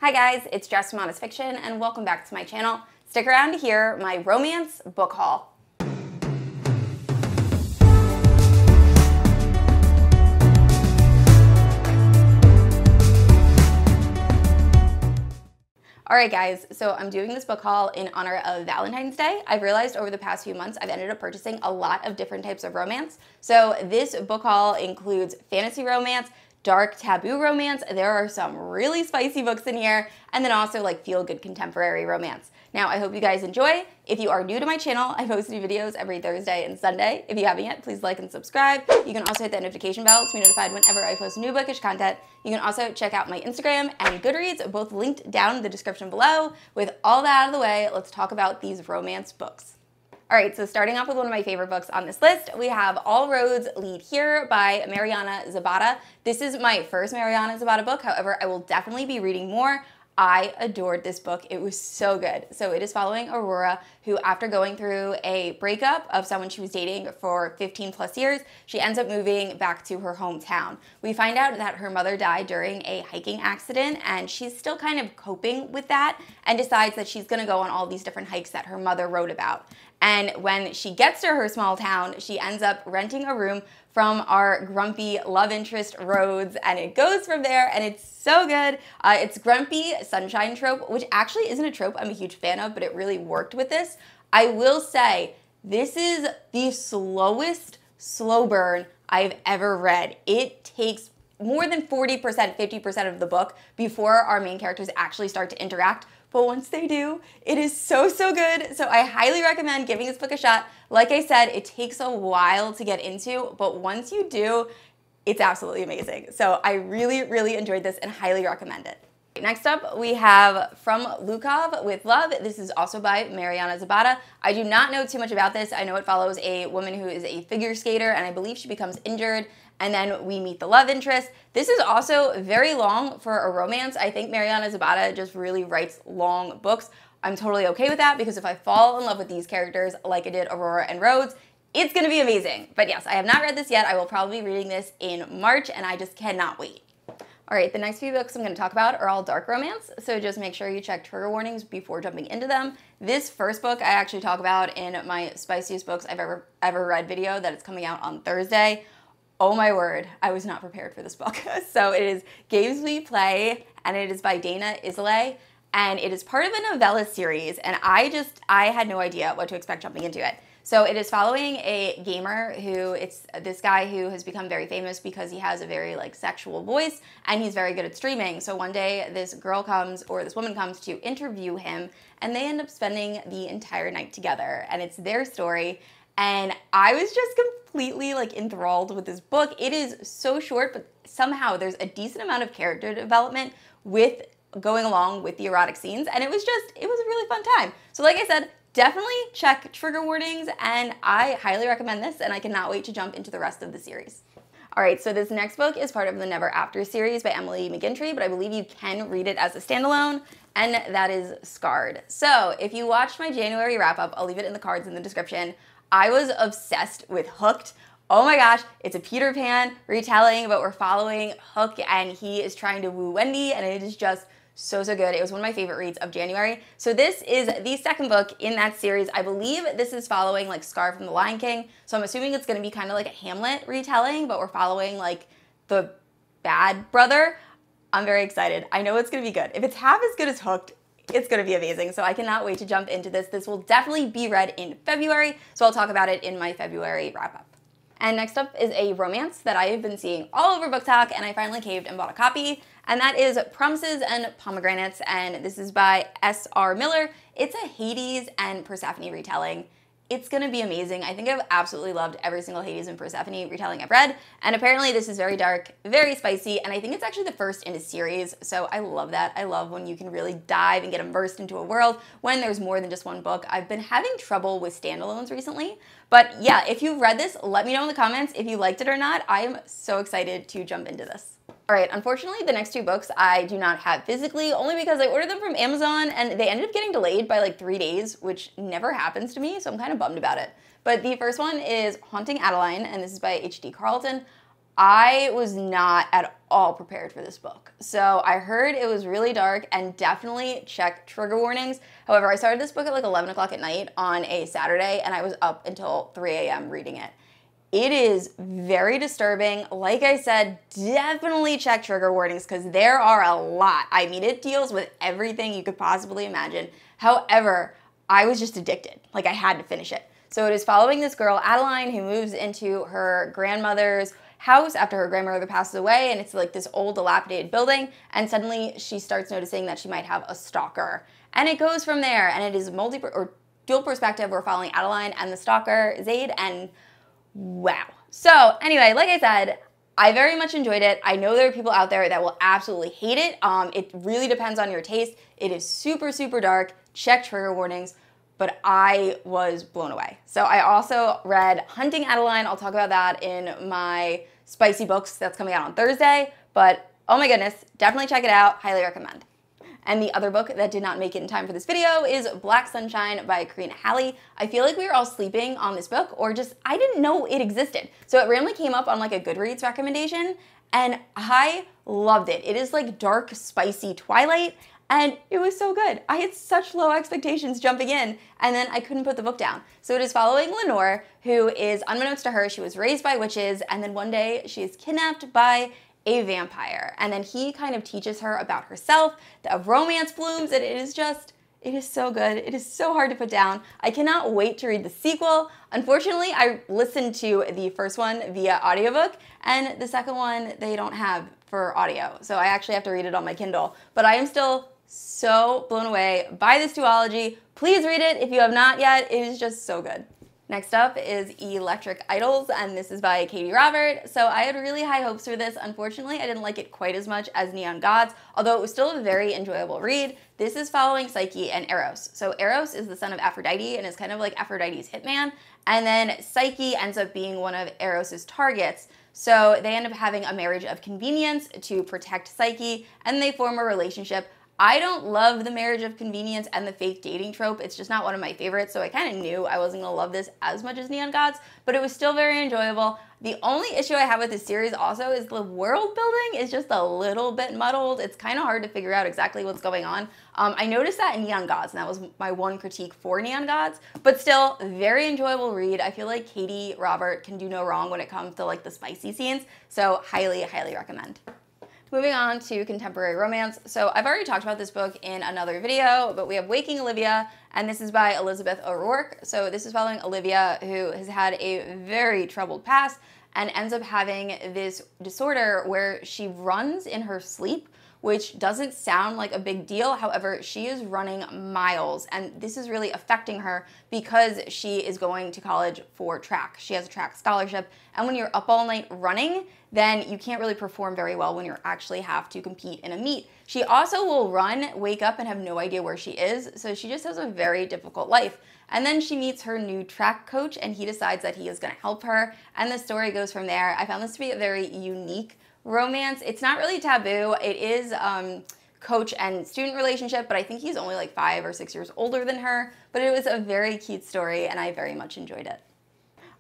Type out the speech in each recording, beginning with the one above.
Hi guys, it's Jess from Honest Fiction and welcome back to my channel. Stick around to hear my romance book haul. Alright guys, so I'm doing this book haul in honor of Valentine's Day. I've realized over the past few months I've ended up purchasing a lot of different types of romance. So this book haul includes fantasy romance, dark taboo romance, there are some really spicy books in here, and then also like feel-good contemporary romance. Now, I hope you guys enjoy. If you are new to my channel, I post new videos every Thursday and Sunday. If you haven't yet, please like and subscribe. You can also hit that notification bell to be notified whenever I post new bookish content. You can also check out my Instagram and Goodreads, both linked down in the description below. With all that out of the way, let's talk about these romance books. All right, so starting off with one of my favorite books on this list, we have All Roads Lead Here by Mariana Zapata. This is my first Mariana Zapata book. However, I will definitely be reading more. I adored this book. It was so good. So it is following Aurora, who after going through a breakup of someone she was dating for 15 plus years, she ends up moving back to her hometown. We find out that her mother died during a hiking accident and she's still kind of coping with that and decides that she's gonna go on all these different hikes that her mother wrote about. And when she gets to her small town, she ends up renting a room from our grumpy love interest Rhodes, and it goes from there, and it's so good. It's grumpy sunshine trope, which actually isn't a trope I'm a huge fan of, but it really worked with this. I will say, this is the slowest slow burn I've ever read. It takes more than 40%, 50% of the book before our main characters actually start to interact. But once they do, it is so, so good. So I highly recommend giving this book a shot. Like I said, it takes a while to get into, but once you do, it's absolutely amazing. So I really, really enjoyed this and highly recommend it. Next up, we have From Lukov with Love. This is also by Mariana Zapata. I do not know too much about this. I know it follows a woman who is a figure skater, and I believe she becomes injured, and then we meet the love interest. This is also very long for a romance. I think Mariana Zapata just really writes long books. I'm totally okay with that because if I fall in love with these characters like I did Aurora and Rhodes, it's gonna be amazing. But yes, I have not read this yet. I will probably be reading this in March and I just cannot wait. All right, the next few books I'm going to talk about are all dark romance, so just make sure you check trigger warnings before jumping into them. This first book I actually talk about in my spiciest books I've ever read video that is coming out on Thursday. Oh my word, I was not prepared for this book. So it is Games We Play, and it is by Dana Isolé, and it is part of a novella series, and I had no idea what to expect jumping into it. So it is following a gamer who, it's this guy who has become very famous because he has a very like sexual voice and he's very good at streaming. So one day this girl comes, or this woman comes to interview him, and they end up spending the entire night together, and it's their story. And I was just completely like enthralled with this book. It is so short, but somehow there's a decent amount of character development with going along with the erotic scenes, and it was a really fun time. So like I said, definitely check trigger warnings, and I highly recommend this, and I cannot wait to jump into the rest of the series. All right, so this next book is part of the Never After series by Emily McIntire, but I believe you can read it as a standalone, and that is Scarred. So if you watched my January wrap-up, I'll leave it in the cards in the description. I was obsessed with Hooked. Oh my gosh, it's a Peter Pan retelling, but we're following Hook, and he is trying to woo Wendy, and it is just so, so good. It was one of my favorite reads of January. So this is the second book in that series. I believe this is following like Scar from The Lion King. So I'm assuming it's gonna be kind of like a Hamlet retelling, but we're following like the bad brother. I'm very excited. I know it's gonna be good. If it's half as good as Hooked, it's gonna be amazing. So I cannot wait to jump into this. This will definitely be read in February. So I'll talk about it in my February wrap up. And next up is a romance that I have been seeing all over BookTok, and I finally caved and bought a copy, and that is Promises and Pomegranates, and this is by S.R. Miller. It's a Hades and Persephone retelling. It's gonna be amazing. I think I've absolutely loved every single Hades and Persephone retelling I've read, and apparently this is very dark, very spicy, and I think it's actually the first in a series, so I love that. I love when you can really dive and get immersed into a world when there's more than just one book. I've been having trouble with standalones recently, but yeah, if you've read this, let me know in the comments if you liked it or not. I am so excited to jump into this. All right, unfortunately, the next two books I do not have physically, only because I ordered them from Amazon and they ended up getting delayed by like 3 days, which never happens to me, so I'm kind of bummed about it. But the first one is Haunting Adeline, and this is by H.D. Carlton. I was not at all prepared for this book. So I heard it was really dark and definitely check trigger warnings. However, I started this book at like 11 o'clock at night on a Saturday and I was up until 3 a.m. reading it. It is very disturbing. Like I said, definitely check trigger warnings because there are a lot. I mean, it deals with everything you could possibly imagine. However, I was just addicted. Like I had to finish it. So it is following this girl, Adeline, who moves into her grandmother's house after her grandmother passes away, and it's like this old dilapidated building, and suddenly she starts noticing that she might have a stalker. And it goes from there, and it is dual perspective. We're following Adeline and the stalker, Zaid, and wow. So anyway, like I said, I very much enjoyed it. I know there are people out there that will absolutely hate it. It really depends on your taste. It is super, super dark. Check trigger warnings. But I was blown away. So I also read Hunting Adeline. I'll talk about that in my spicy books that's coming out on Thursday. But oh my goodness, definitely check it out. Highly recommend. And the other book that did not make it in time for this video is Black Sunshine by Karina Halle. I feel like we were all sleeping on this book, or just I didn't know it existed. So it randomly came up on like a Goodreads recommendation and I loved it. It is like dark, spicy Twilight. And it was so good. I had such low expectations jumping in, and then I couldn't put the book down. So it is following Lenore, who is, unbeknownst to her, she was raised by witches, and then one day she is kidnapped by a vampire. And then he kind of teaches her about herself, the romance blooms, and it is so good. It is so hard to put down. I cannot wait to read the sequel. Unfortunately, I listened to the first one via audiobook, and the second one they don't have for audio. So I actually have to read it on my Kindle. But I am still so blown away by this duology. Please read it if you have not yet. It is just so good. Next up is Electric Idols, and this is by Katee Robert. So I had really high hopes for this. Unfortunately, I didn't like it quite as much as Neon Gods, although it was still a very enjoyable read. This is following Psyche and Eros. So Eros is the son of Aphrodite and is kind of like Aphrodite's hitman, and then Psyche ends up being one of Eros's targets. So they end up having a marriage of convenience to protect Psyche, and they form a relationship. I don't love the marriage of convenience and the fake dating trope. It's just not one of my favorites, so I kind of knew I wasn't going to love this as much as Neon Gods, but it was still very enjoyable. The only issue I have with this series also is the world building is just a little bit muddled. It's kind of hard to figure out exactly what's going on. I noticed that in Neon Gods, and that was my one critique for Neon Gods, but still, very enjoyable read. I feel like Katee Robert can do no wrong when it comes to like the spicy scenes, so highly, highly recommend. Moving on to contemporary romance. So I've already talked about this book in another video, but we have Waking Olivia, and this is by Elizabeth O'Rourke. So this is following Olivia, who has had a very troubled past and ends up having this disorder where she runs in her sleep, which doesn't sound like a big deal. However, she is running miles, and this is really affecting her because she is going to college for track. She has a track scholarship, and when you're up all night running, then you can't really perform very well when you actually have to compete in a meet. She also will run, wake up, and have no idea where she is, so she just has a very difficult life. And then she meets her new track coach, and he decides that he is going to help her, and the story goes from there. I found this to be a very unique romance. It's not really taboo. It is coach and student relationship, but I think he's only like 5 or 6 years older than her, but it was a very cute story, and I very much enjoyed it.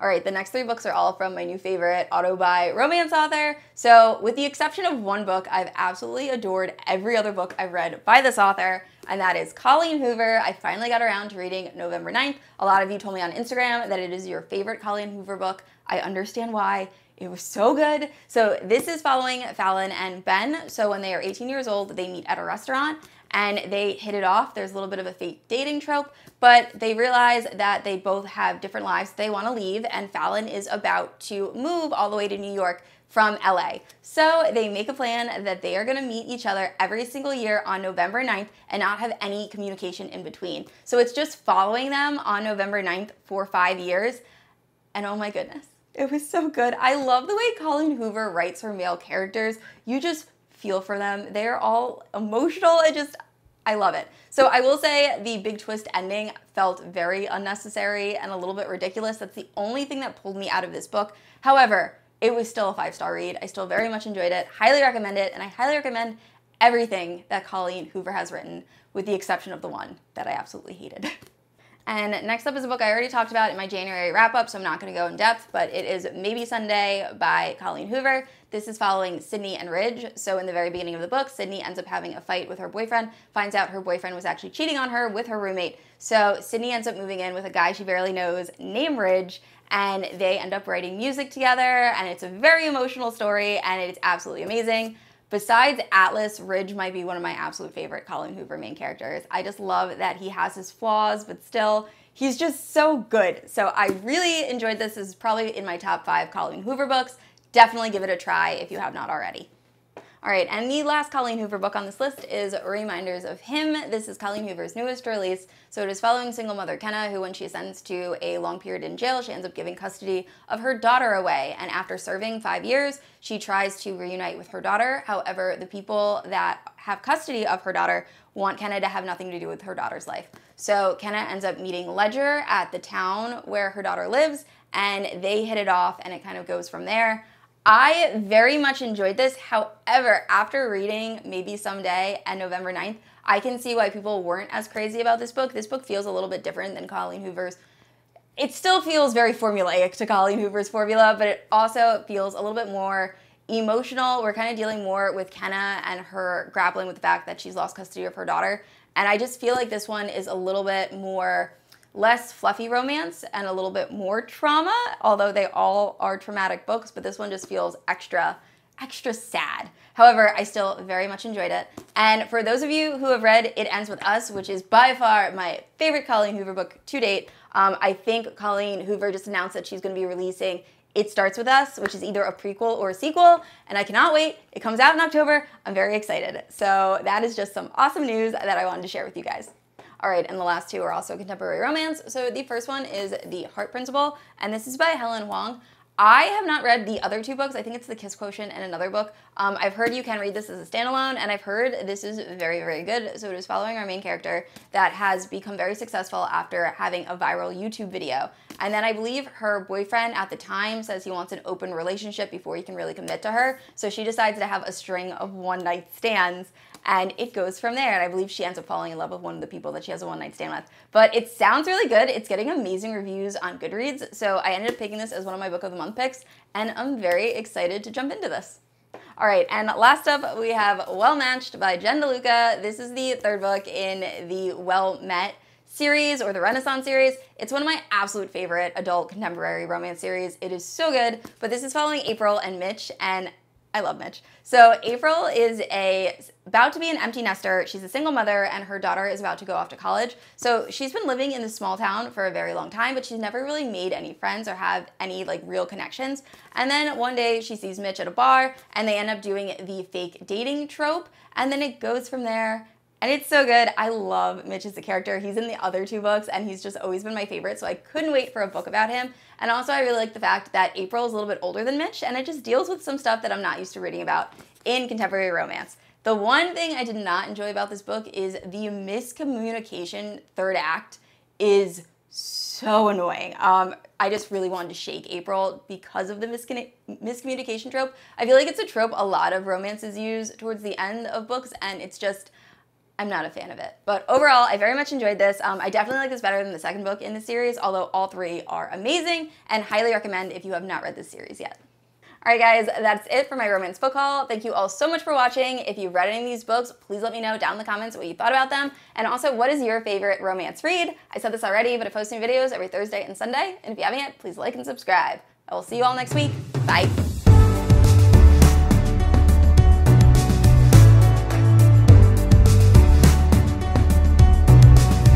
All right, the next 3 books are all from my new favorite auto-buy romance author. So with the exception of one book, I've absolutely adored every other book I've read by this author, and that is Colleen Hoover. I finally got around to reading November 9th. A lot of you told me on Instagram that it is your favorite Colleen Hoover book. I understand why. It was so good. So this is following Fallon and Ben. So when they are 18 years old, they meet at a restaurant and they hit it off. There's a little bit of a fake dating trope, but they realize that they both have different lives they want to leave, and Fallon is about to move all the way to New York from LA. So they make a plan that they are going to meet each other every single year on November 9th and not have any communication in between. So it's just following them on November 9th for 5 years. And oh my goodness, it was so good. I love the way Colleen Hoover writes her male characters. You just feel for them. They're all emotional. I love it. So I will say the big twist ending felt very unnecessary and a little bit ridiculous. That's the only thing that pulled me out of this book. However, it was still a 5-star read. I still very much enjoyed it. Highly recommend it, and I highly recommend everything that Colleen Hoover has written, with the exception of the one that I absolutely hated. And next up is a book I already talked about in my January wrap-up, so I'm not going to go in depth, but it is Maybe Sunday by Colleen Hoover. This is following Sydney and Ridge. So in the very beginning of the book, Sydney ends up having a fight with her boyfriend, finds out her boyfriend was actually cheating on her with her roommate. So Sydney ends up moving in with a guy she barely knows named Ridge, and they end up writing music together, and it's a very emotional story, and it's absolutely amazing. Besides Atlas, Ridge might be one of my absolute favorite Colleen Hoover main characters. I just love that he has his flaws, but still, he's just so good. So I really enjoyed this. This is probably in my top 5 Colleen Hoover books. Definitely give it a try if you have not already. All right, and the last Colleen Hoover book on this list is Reminders of Him. This is Colleen Hoover's newest release. So it is following single mother Kenna, who when she ascends to a long period in jail, she ends up giving custody of her daughter away. And after serving 5 years, she tries to reunite with her daughter. However, the people that have custody of her daughter want Kenna to have nothing to do with her daughter's life. So Kenna ends up meeting Ledger at the town where her daughter lives, and they hit it off, and it kind of goes from there. I very much enjoyed this. However, after reading Maybe Someday and November 9th, I can see why people weren't as crazy about this book. This book feels a little bit different than Colleen Hoover's. It still feels very formulaic to Colleen Hoover's formula, but it also feels a little bit more emotional. We're kind of dealing more with Kenna and her grappling with the fact that she's lost custody of her daughter. And I just feel like this one is a little bit more less fluffy romance and a little bit more trauma, although they all are traumatic books, but this one just feels extra sad. However, I still very much enjoyed it. And for those of you who have read It Ends With Us, which is by far my favorite Colleen Hoover book to date, I think Colleen Hoover just announced that she's going to be releasing It Starts With Us, which is either a prequel or a sequel, and I cannot wait. It comes out in October. I'm very excited. So that is just some awesome news that I wanted to share with you guys. All right, and the last 2 are also contemporary romance. So the first one is The Heart Principle, and this is by Helen Hoang. I have not read the other 2 books. I think it's The Kiss Quotient and another book. I've heard you can read this as a standalone, and I've heard this is very, very good. So it is following our main character that has become very successful after having a viral YouTube video. And then I believe her boyfriend at the time says he wants an open relationship before he can really commit to her. So she decides to have a string of one-night stands, and it goes from there. And I believe she ends up falling in love with one of the people that she has a one-night stand with. But it sounds really good. It's getting amazing reviews on Goodreads. So I ended up picking this as one of my Book of the Month picks, and I'm very excited to jump into this. All right, and last up we have Well Matched by Jen Deluca. This is the 3rd book in the Well Met series, or the Renaissance series. It's one of my absolute favorite adult contemporary romance series. It is so good, but this is following April and Mitch, and I love Mitch. So April is about to be an empty nester. She's a single mother, and her daughter is about to go off to college. So she's been living in this small town for a very long time, but she's never really made any friends or have any like real connections. And then one day she sees Mitch at a bar, and they end up doing the fake dating trope, and then it goes from there. And it's so good. I love Mitch as a character. He's in the other 2 books, and he's just always been my favorite, so I couldn't wait for a book about him. And also I really like the fact that April is a little bit older than Mitch, and it just deals with some stuff that I'm not used to reading about in contemporary romance. The one thing I did not enjoy about this book is the miscommunication 3rd act is so annoying. I just really wanted to shake April because of the miscommunication trope. I feel like it's a trope a lot of romances use towards the end of books, and it's just, I'm not a fan of it. But overall, I very much enjoyed this. I definitely like this better than the 2nd book in the series, although all 3 are amazing, and highly recommend if you have not read this series yet. All right, guys, that's it for my romance book haul. Thank you all so much for watching. If you've read any of these books, please let me know down in the comments what you thought about them. And also, what is your favorite romance read? I said this already, but I post new videos every Thursday and Sunday. And if you haven't yet, please like and subscribe. I will see you all next week. Bye.